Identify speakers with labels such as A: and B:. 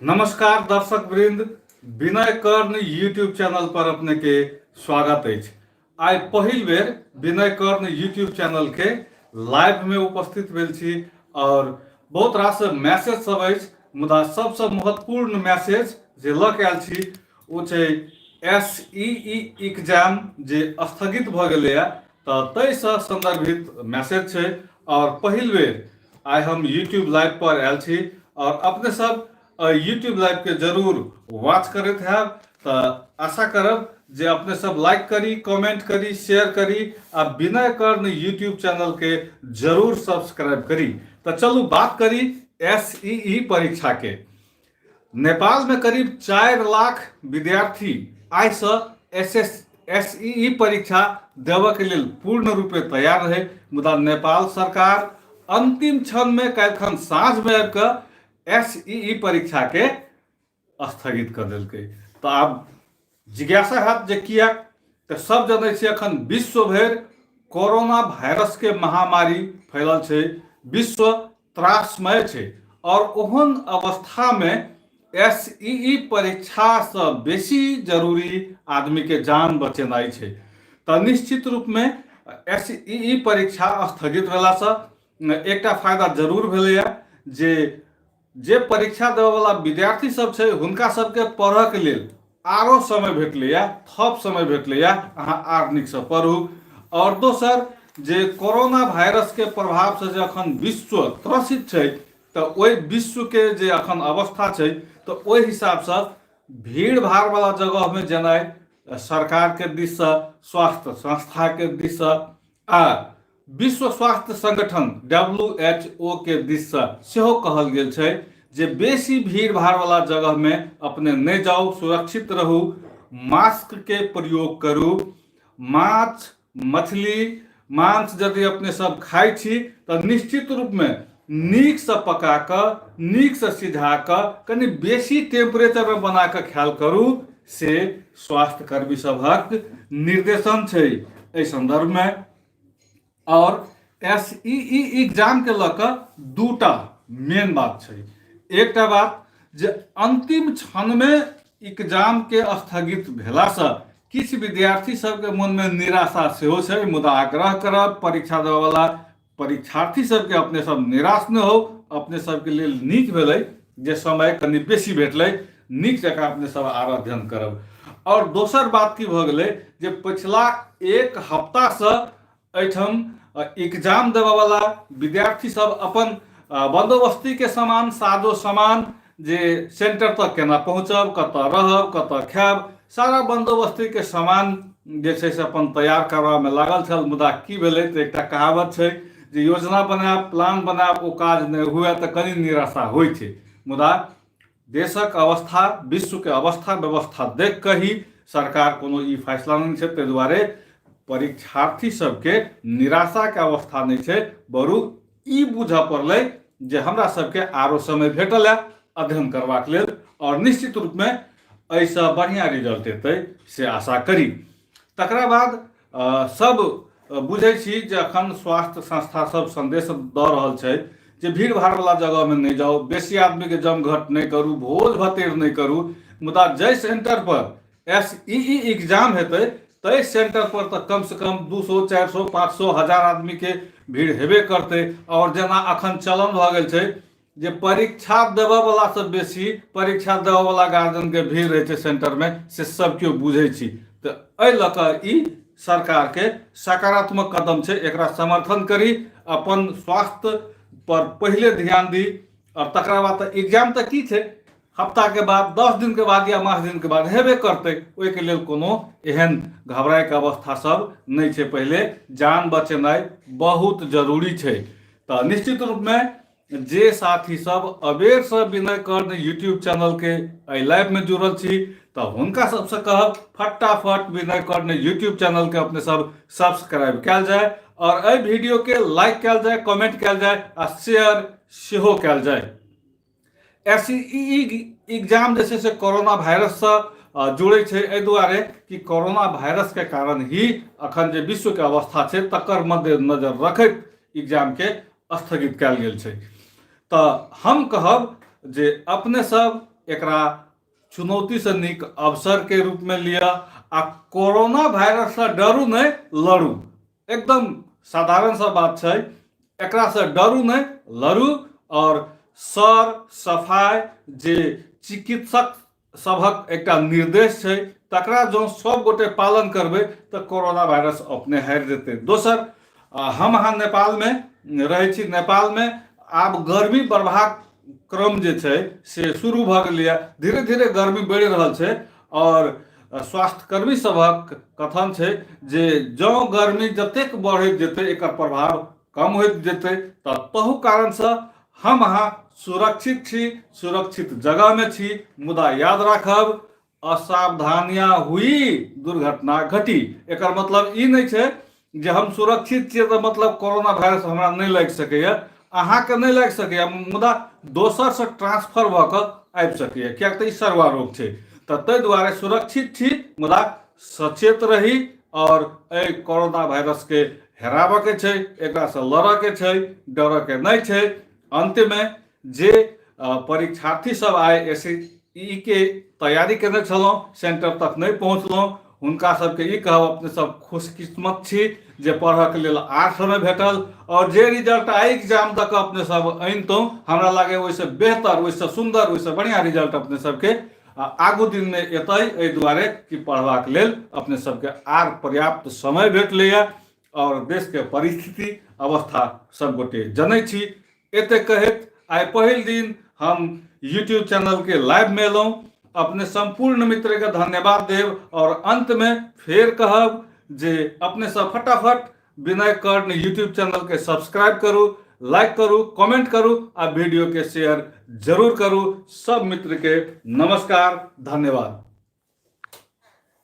A: नमस्कार दर्शक वृंद, विनय कर्ण यूट्यूब चैनल पर अपने के स्वागत है। आई पहिल बेर विनय कर्ण यूट्यूब चैनल के लाइव में उपस्थित भेल छी और बहुत रास मैसेज सब अछि, मुदा सबसे महत्वपूर्ण मैसेज जे लऽ के आयल छी ओ छै SEE एग्जाम जे स्थगित भऽ गेलैए तऽ ताहिसँ संदर्भित मैसेज छै। और पहिल बेर आइ हम यूट्यूब लाइव पर आयल छी और अपने सब यूट्यूब लाइव के जरूर वॉच करैत हैब। तो आशा करब जे अपने सब लाइक करी, कमेंट करी, शेयर करी आ विनय कर्ण यूट्यूब चैनल के जरूर सब्सक्राइब करी। तो चलू बात करी SEE परीक्षा के। नेपाल में करीब 4 लाख विद्यार्थी आइ से SEE परीक्षा देवऽ के लेल पूर्ण रूपे तैयार रहे, मुदा नेपाल सरकार अंतिम क्षण में काल्हिखन साँझ में आबि कऽ SEE परीक्षा के स्थगित कर देलकै। तो आब जिज्ञासा हैत जे किया, तो सब जनै छी अखन विश्व भरि कोरोना वायरस के महामारी फैलल छै, विश्व त्रासमय छै और ओहन अवस्था में SEE परीक्षा से बेसी जरूरी आदमी के जान बचेनाइ छै। तो निश्चित रूप में SEE परीक्षा स्थगित भेला से एकटा फायदा जरूर भेलैया जे परीक्षा देवे वाला विद्यार्थी सब छै हुनका सबके पढ़ऽ के लेल आरो समय भेटलैया, थप समय भेटलैया, अहाँ आर नीक से पढ़ू। और दोसर जे कोरोना वायरस के प्रभाव से जे अखन विश्व त्रसित छै तो ओहि विश्व के जे अखन अवस्था छै तो ओहि हिसाब से भीड़ भाड़ वाला जगह में जेनाइ सरकार के दिस से, स्वास्थ्य संस्था के दिस से आ विश्व स्वास्थ्य संगठन WHO के दिस से सेहो कहल गेल छै जे बेसी भीड़ भाड़ वाला जगह में अपने नहीं जाओ, सुरक्षित रहू, मास्क के प्रयोग करू, माछ मछली मांस यदि अपने सब खाइ छी तो निश्चित रूप में नीक से पका कऽ, नीक से सिझा कऽ, कनि बेसी टेम्परेचर में बना कऽ खायल करू, से स्वास्थ्य कर्मी सभक निर्देशन छै एहि संदर्भ में। और SEE एग्जाम के लऽ कऽ दूटा मेन बात छै। एकटा बात जे अंतिम क्षण में एग्जाम के स्थगित भेला से किछु विद्यार्थी सबके मन में निराशा सेहो छै, मुदा आग्रह करब परीक्षा देवे वाला परीक्षार्थी सबके अपने सब निराश न हो। अपने सबके लेल नीक भेलै जे समय कनि बेसी भेटलै, नीक जकाँ अपने सब आर अध्ययन करब। और दोसर बात की भऽ गेलै जे पिछला एक हफ्ता से एहिठाम एग्जाम देवे वाला विद्यार्थी सब अपन बंदोबस्ती के सामान, साजो सामान जे सेंटर तक केना पहुँचब, कतऽ रहब, कतऽ खायब, सारा बंदोबस्ती के सामान जे छै से अपन तैयार करबा में लागल छल। मुदा की भेलै तऽ एकटा कहावत छै जे योजना बनायब, प्लान बनायब, ओ काज नहीं हुए तो कनि निराशा होइ छै। मुदा देशक अवस्था, विश्व के अवस्था व्यवस्था देख कऽ ही सरकार कोनो ई फैसला नहीं छै। ताहि दुआरे परीक्षार्थी सबके निराशा के अवस्था नहीं छै, बरु ई बुझऽ पड़लै जे हमरा सबके आरो समय भेटल है अध्ययन करबाक लेल और निश्चित रूप में एहिसँ बढ़िया रिजल्ट एतै से आशा करी। तकरा बाद सब बुझै छी जे अखन स्वास्थ्य संस्था सब संदेश दऽ रहल छै जे भीड़ भाड़ वाला जगह में नहीं जाओ, बेसी आदमी के जमघट नहीं करू, भोज भतेर नहीं करू। मुदा जै सेंटर पर SEE एग्जाम हेतै तै सेंटर पर तो कम से कम 200, 400, 500, 1000 आदमी के भीड़ हेबे करते। और जेना अखन चलन भऽ गेल छै जे परीक्षा देवे वाला से बेसी परीक्षा देवे वाला गार्जियन के भीड़ रहे छै सेंटर में, से सब केओ बुझै छी। तो एहि लऽ कऽ ई सरकार के सकारात्मक कदम छै, एकरा समर्थन करी, अपन स्वास्थ्य पर पहले ध्यान दी। और तकरा बाद तो एग्जाम तो की छै, हफ्ता के बाद, 10 दिन के बाद या 5 दिन के बाद हेबे करते। ओहि के लेल कोनो एहन घबराए के अवस्था सब नहीं छै। पहले जान बचेनाइ बहुत जरूरी छै। तो निश्चित रूप में जे साथी सब अबेर से विनय कर्ण यूट्यूब चैनल के लाइव में जुड़ल छी तो हुनका सबसे कहब फटाफट विनय कर्ण यूट्यूब चैनल के अपने सब सब्सक्राइब कयल जाय और एहि वीडियो के लाइक कयल जाय, कमेंट कयल जाय आ शेयर सेहो कयल जाय। SEE एग्जाम जे छै से कोरोना वायरस से जुड़े छै, एहि दुआरे कि कोरोना वायरस के कारण ही अखन जे विश्व के अवस्था छै तकर मद्देनजर रखैत एग्जाम के स्थगित कयल गेल छै। तो हम कहब जे अपने सब एकरा चुनौती से नीक अवसर के रूप में लिया आ कोरोना वायरस से डरू नहीं, लड़ू। एकदम साधारण सा बात है, एकरा से डरू नहीं, लड़ू। और सर सफाई जे चिकित्सक सभक एक निर्देश है तकरा जो सब गोटे पालन करबे तो कोरोना वायरस अपने हारि देते। दोसर, हम अहाँ नेपाल में रहे छी, नेपाल में आब गर्मी बढ़बाक क्रम जे छै से शुरू भ गेलै। धीरे धीरे गर्मी बढ़ि रहल छै और स्वास्थ्य कर्मी सभक कथन छै जे जँ गर्मी जतेक बढ़ैत जेतै एकर प्रभाव कम होइत जेतै। तऽ तहु कारण से हम अहाँ सुरक्षित छी, सुरक्षित जगह में छी। मुदा याद राखब, असावधानियां हुई दुर्घटना घटी। एकर मतलब ई नहीं छै जे हम सुरक्षित छियै तो मतलब कोरोना वायरस हमरा नहीं लागि सकैया, अहाँके नहीं लागि सकैया, मुदा दोसर से ट्रांसफर भऽ कऽ आबि सकैया, कियाक तऽ ई सरवा रोग छै। तऽ ताहि दुआरे सुरक्षित छी, मुदा सचेत रही और एहि कोरोना वायरस के हेराबऽ के छै, एकरा से लड़ऽ के छै, डरऽ के नहीं छै। अंत में जे परीक्षार्थी सब आए एसई के तैयारी केने छलहुँ, सेंटर तक नहीं पहुँचलहुँ, हुनका सबके ई कहब अपने सब खुशकिस्मत छी जे पढ़ऽ के लेल आर समय भेटल। और जे रिजल्ट आई एग्जाम तक अपने सब अनितहुँ, हमरा लागे ओहिसँ बेहतर, ओहिसँ सुंदर, ओहिसँ बढ़िया रिजल्ट अपने सबके आगू दिन में एतै। एहि दुआरे कि पढ़बाक लेल अपने सबके आर पर्याप्त समय भेटलैया और देश के परिस्थिति अवस्था सब गोटे जनै छी। एते कहैत आइ पहिल दिन हम यूट्यूब चैनल के लाइव में एलहुँ। अपने संपूर्ण मित्र के धन्यवाद देव और अंत में फेर कहब जे अपने सब फटाफट विनय कर्ण यूट्यूब चैनल के सब्सक्राइब करू, लाइक करू, कमेंट करू आ वीडियो के शेयर जरूर करू। सब मित्र के नमस्कार, धन्यवाद।